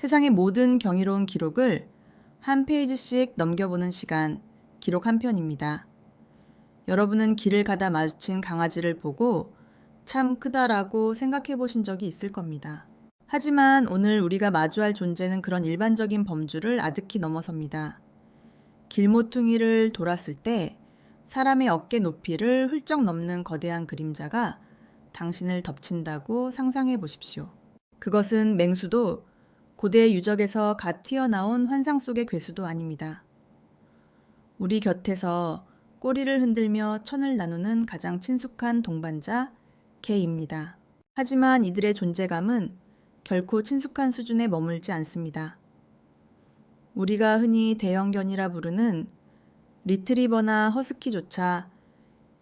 세상의 모든 경이로운 기록을 한 페이지씩 넘겨보는 시간, 기록 한 편입니다. 여러분은 길을 가다 마주친 강아지를 보고 참 크다라고 생각해 보신 적이 있을 겁니다. 하지만 오늘 우리가 마주할 존재는 그런 일반적인 범주를 아득히 넘어섭니다. 길모퉁이를 돌았을 때 사람의 어깨 높이를 훌쩍 넘는 거대한 그림자가 당신을 덮친다고 상상해 보십시오. 그것은 맹수도 고대 유적에서 갓 튀어나온 환상 속의 괴수도 아닙니다. 우리 곁에서 꼬리를 흔들며 천을 나누는 가장 친숙한 동반자, 개입니다. 하지만 이들의 존재감은 결코 친숙한 수준에 머물지 않습니다. 우리가 흔히 대형견이라 부르는 리트리버나 허스키조차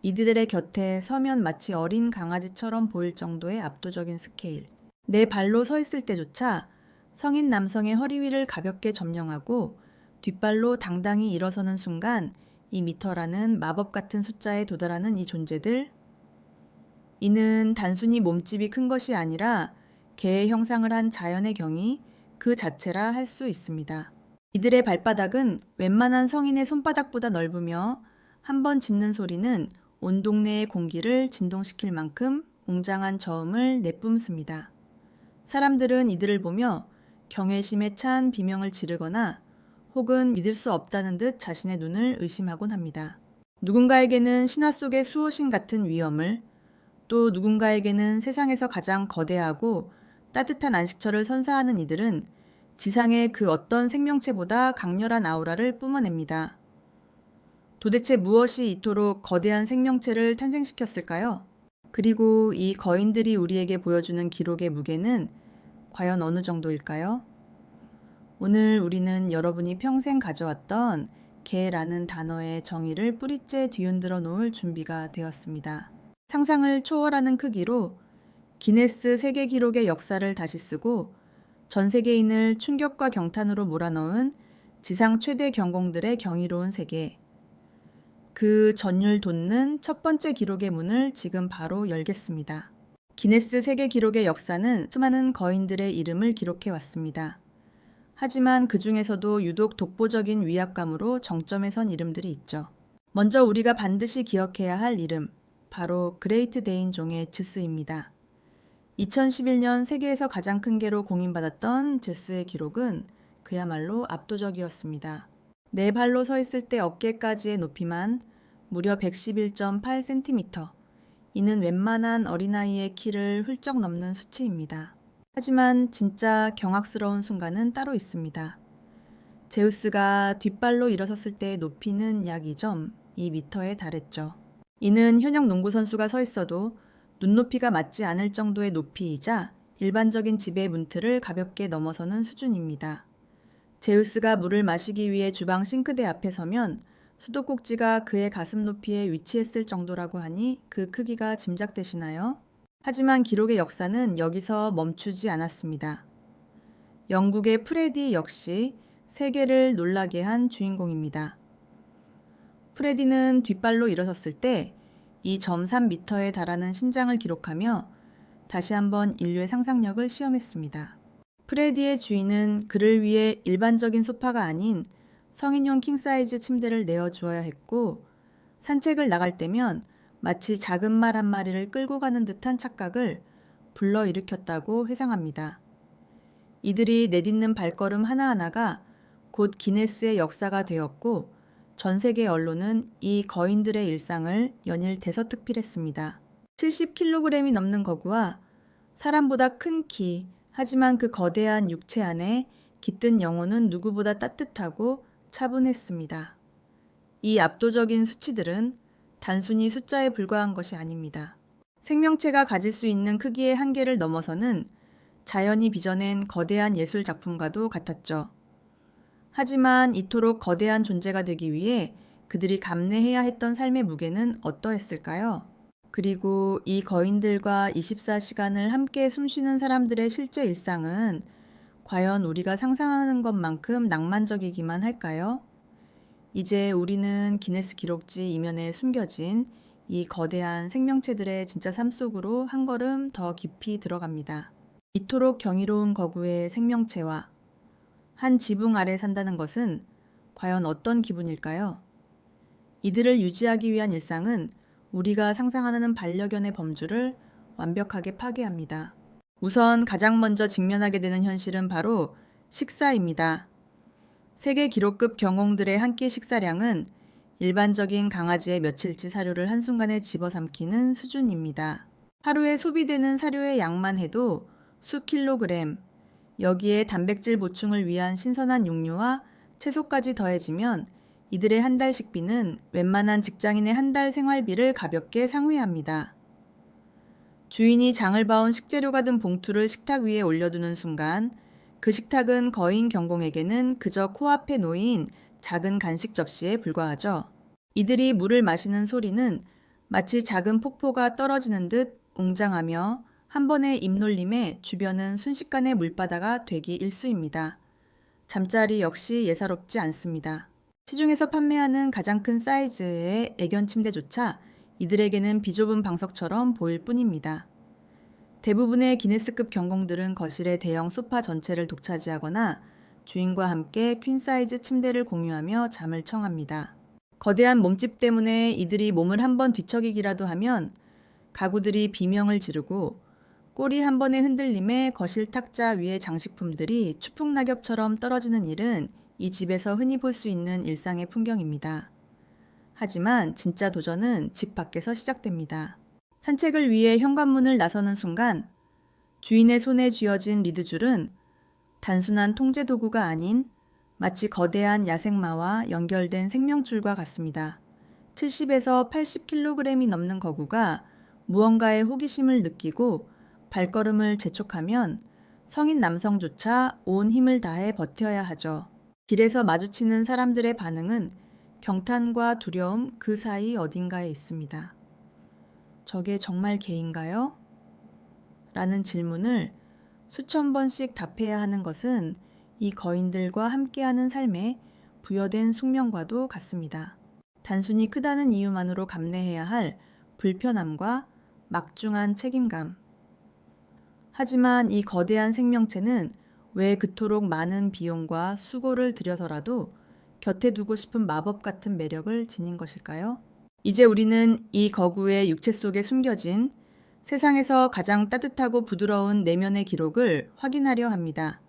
이들의 곁에 서면 마치 어린 강아지처럼 보일 정도의 압도적인 스케일. 내 발로 서 있을 때조차 성인 남성의 허리 위를 가볍게 점령하고 뒷발로 당당히 일어서는 순간 이 미터라는 마법 같은 숫자에 도달하는 이 존재들, 이는 단순히 몸집이 큰 것이 아니라 개의 형상을 한 자연의 경이 그 자체라 할 수 있습니다. 이들의 발바닥은 웬만한 성인의 손바닥보다 넓으며 한 번 짖는 소리는 온 동네의 공기를 진동시킬 만큼 웅장한 저음을 내뿜습니다. 사람들은 이들을 보며 경외심에 찬 비명을 지르거나 혹은 믿을 수 없다는 듯 자신의 눈을 의심하곤 합니다. 누군가에게는 신화 속의 수호신 같은 위엄을, 또 누군가에게는 세상에서 가장 거대하고 따뜻한 안식처를 선사하는 이들은 지상의 그 어떤 생명체보다 강렬한 아우라를 뿜어냅니다. 도대체 무엇이 이토록 거대한 생명체를 탄생시켰을까요? 그리고 이 거인들이 우리에게 보여주는 기록의 무게는 과연 어느 정도일까요? 오늘 우리는 여러분이 평생 가져왔던 개라는 단어의 정의를 뿌리째 뒤흔들어 놓을 준비가 되었습니다. 상상을 초월하는 크기로 기네스 세계 기록의 역사를 다시 쓰고 전 세계인을 충격과 경탄으로 몰아넣은 지상 최대 경공들의 경이로운 세계. 그 전율 돋는 첫 번째 기록의 문을 지금 바로 열겠습니다. 기네스 세계 기록의 역사는 수많은 거인들의 이름을 기록해 왔습니다. 하지만 그 중에서도 유독 독보적인 위압감으로 정점에 선 이름들이 있죠. 먼저 우리가 반드시 기억해야 할 이름, 바로 그레이트 데인 종의 제스입니다. 2011년 세계에서 가장 큰 개로 공인받았던 제스의 기록은 그야말로 압도적이었습니다. 네 발로 서 있을 때 어깨까지의 높이만 무려 111.8cm. 이는 웬만한 어린아이의 키를 훌쩍 넘는 수치입니다. 하지만 진짜 경악스러운 순간은 따로 있습니다. 제우스가 뒷발로 일어섰을 때의 높이는 약 2.2m에 달했죠. 이는 현역 농구 선수가 서 있어도 눈높이가 맞지 않을 정도의 높이이자 일반적인 집의 문틀을 가볍게 넘어서는 수준입니다. 제우스가 물을 마시기 위해 주방 싱크대 앞에 서면 수도꼭지가 그의 가슴 높이에 위치했을 정도라고 하니 그 크기가 짐작되시나요? 하지만 기록의 역사는 여기서 멈추지 않았습니다. 영국의 프레디 역시 세계를 놀라게 한 주인공입니다. 프레디는 뒷발로 일어섰을 때 2.3m에 달하는 신장을 기록하며 다시 한번 인류의 상상력을 시험했습니다. 프레디의 주인은 그를 위해 일반적인 소파가 아닌 성인용 킹사이즈 침대를 내어주어야 했고, 산책을 나갈 때면 마치 작은 말 한 마리를 끌고 가는 듯한 착각을 불러일으켰다고 회상합니다. 이들이 내딛는 발걸음 하나하나가 곧 기네스의 역사가 되었고, 전 세계 언론은 이 거인들의 일상을 연일 대서특필했습니다. 70kg이 넘는 거구와 사람보다 큰 키, 하지만 그 거대한 육체 안에 깃든 영혼은 누구보다 따뜻하고 차분했습니다. 이 압도적인 수치들은 단순히 숫자에 불과한 것이 아닙니다. 생명체가 가질 수 있는 크기의 한계를 넘어서는 자연이 빚어낸 거대한 예술 작품과도 같았죠. 하지만 이토록 거대한 존재가 되기 위해 그들이 감내해야 했던 삶의 무게는 어떠했을까요? 그리고 이 거인들과 24시간을 함께 숨쉬는 사람들의 실제 일상은 과연 우리가 상상하는 것만큼 낭만적이기만 할까요? 이제 우리는 기네스 기록지 이면에 숨겨진 이 거대한 생명체들의 진짜 삶 속으로 한 걸음 더 깊이 들어갑니다. 이토록 경이로운 거구의 생명체와 한 지붕 아래 산다는 것은 과연 어떤 기분일까요? 이들을 유지하기 위한 일상은 우리가 상상하는 반려견의 범주를 완벽하게 파괴합니다. 우선 가장 먼저 직면하게 되는 현실은 바로 식사입니다. 세계 기록급 경홍들의 한 끼 식사량은 일반적인 강아지의 며칠치 사료를 한순간에 집어삼키는 수준입니다. 하루에 소비되는 사료의 양만 해도 수킬로그램, 여기에 단백질 보충을 위한 신선한 육류와 채소까지 더해지면 이들의 한 달 식비는 웬만한 직장인의 한 달 생활비를 가볍게 상회합니다. 주인이 장을 봐온 식재료가 든 봉투를 식탁 위에 올려두는 순간 그 식탁은 거인 경공에게는 그저 코앞에 놓인 작은 간식 접시에 불과하죠. 이들이 물을 마시는 소리는 마치 작은 폭포가 떨어지는 듯 웅장하며 한 번의 입놀림에 주변은 순식간에 물바다가 되기 일쑤입니다. 잠자리 역시 예사롭지 않습니다. 시중에서 판매하는 가장 큰 사이즈의 애견 침대조차 이들에게는 비좁은 방석처럼 보일 뿐입니다. 대부분의 기네스급 경공들은 거실의 대형 소파 전체를 독차지하거나 주인과 함께 퀸 사이즈 침대를 공유하며 잠을 청합니다. 거대한 몸집 때문에 이들이 몸을 한번 뒤척이기라도 하면 가구들이 비명을 지르고 꼬리 한 번의 흔들림에 거실 탁자 위의 장식품들이 추풍낙엽처럼 떨어지는 일은 이 집에서 흔히 볼 수 있는 일상의 풍경입니다. 하지만 진짜 도전은 집 밖에서 시작됩니다. 산책을 위해 현관문을 나서는 순간 주인의 손에 쥐어진 리드줄은 단순한 통제 도구가 아닌 마치 거대한 야생마와 연결된 생명줄과 같습니다. 70에서 80kg이 넘는 거구가 무언가의 호기심을 느끼고 발걸음을 재촉하면 성인 남성조차 온 힘을 다해 버텨야 하죠. 길에서 마주치는 사람들의 반응은 경탄과 두려움 그 사이 어딘가에 있습니다. 저게 정말 개인가요? 라는 질문을 수천 번씩 답해야 하는 것은 이 거인들과 함께하는 삶에 부여된 숙명과도 같습니다. 단순히 크다는 이유만으로 감내해야 할 불편함과 막중한 책임감. 하지만 이 거대한 생명체는 왜 그토록 많은 비용과 수고를 들여서라도 곁에 두고 싶은 마법 같은 매력을 지닌 것일까요? 이제 우리는 이 거구의 육체 속에 숨겨진 세상에서 가장 따뜻하고 부드러운 내면의 기록을 확인하려 합니다.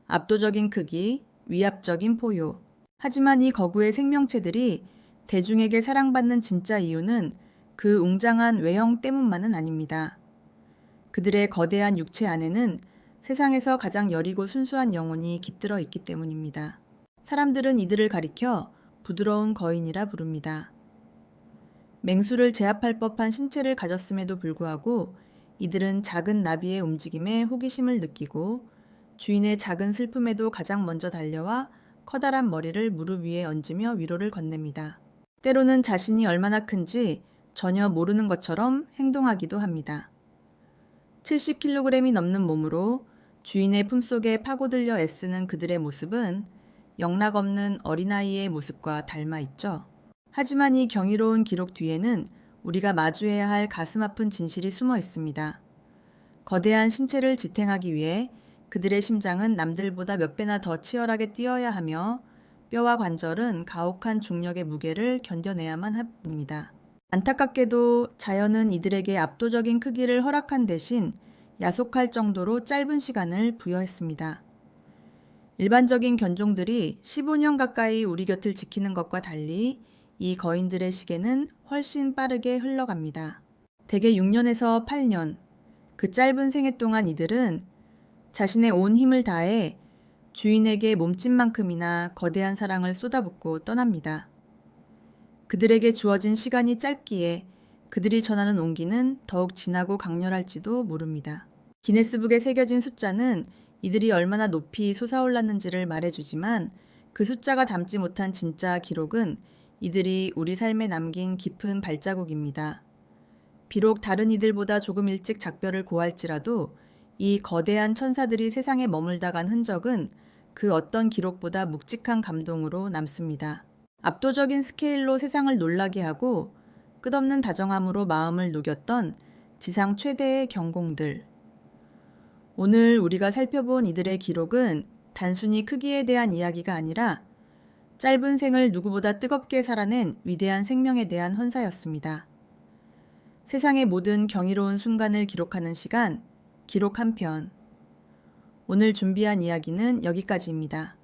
압도적인 크기, 위압적인 포효. 하지만 이 거구의 생명체들이 대중에게 사랑받는 진짜 이유는 그 웅장한 외형 때문만은 아닙니다. 그들의 거대한 육체 안에는 세상에서 가장 여리고 순수한 영혼이 깃들어 있기 때문입니다. 사람들은 이들을 가리켜 부드러운 거인이라 부릅니다. 맹수를 제압할 법한 신체를 가졌음에도 불구하고 이들은 작은 나비의 움직임에 호기심을 느끼고 주인의 작은 슬픔에도 가장 먼저 달려와 커다란 머리를 무릎 위에 얹으며 위로를 건넵니다. 때로는 자신이 얼마나 큰지 전혀 모르는 것처럼 행동하기도 합니다. 70kg이 넘는 몸으로 주인의 품속에 파고들려 애쓰는 그들의 모습은 영락없는 어린아이의 모습과 닮아 있죠. 하지만 이 경이로운 기록 뒤에는 우리가 마주해야 할 가슴 아픈 진실이 숨어 있습니다. 거대한 신체를 지탱하기 위해 그들의 심장은 남들보다 몇 배나 더 치열하게 뛰어야 하며 뼈와 관절은 가혹한 중력의 무게를 견뎌내야만 합니다. 안타깝게도 자연은 이들에게 압도적인 크기를 허락한 대신 야속할 정도로 짧은 시간을 부여했습니다. 일반적인 견종들이 15년 가까이 우리 곁을 지키는 것과 달리 이 거인들의 시계는 훨씬 빠르게 흘러갑니다. 대개 6년에서 8년, 그 짧은 생애 동안 이들은 자신의 온 힘을 다해 주인에게 몸집만큼이나 거대한 사랑을 쏟아붓고 떠납니다. 그들에게 주어진 시간이 짧기에 그들이 전하는 온기는 더욱 진하고 강렬할지도 모릅니다. 기네스북에 새겨진 숫자는 이들이 얼마나 높이 솟아올랐는지를 말해주지만 그 숫자가 담지 못한 진짜 기록은 이들이 우리 삶에 남긴 깊은 발자국입니다. 비록 다른 이들보다 조금 일찍 작별을 고할지라도 이 거대한 천사들이 세상에 머물다 간 흔적은 그 어떤 기록보다 묵직한 감동으로 남습니다. 압도적인 스케일로 세상을 놀라게 하고 끝없는 다정함으로 마음을 녹였던 지상 최대의 경공들. 오늘 우리가 살펴본 이들의 기록은 단순히 크기에 대한 이야기가 아니라 짧은 생을 누구보다 뜨겁게 살아낸 위대한 생명에 대한 헌사였습니다. 세상의 모든 경이로운 순간을 기록하는 시간, 기록 한 편. 오늘 준비한 이야기는 여기까지입니다.